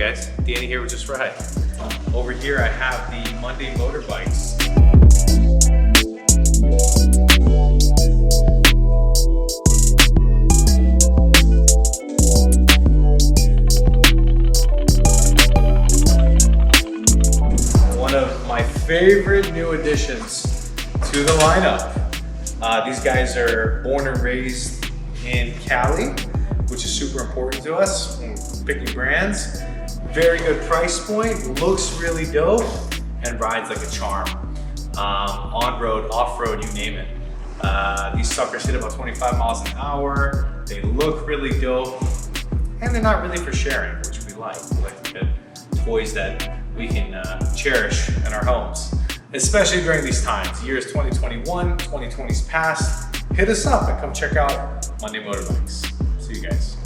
guys? Danny here with Just Ride. Over here I have the Monday Motorbikes. One of my favorite new additions to the lineup. These guys are born and raised in Cali, which is super important to us when picking brands. Very good price point, looks really dope, and rides like a charm. On-road, off-road, you name it. These suckers hit about 25 miles an hour. They look really dope, and they're not really for sharing, which we like. We like to get toys that we can cherish in our homes, especially during these times. Years 2021, 2020's past. Hit us up and come check out Monday Motorbikes. See you guys.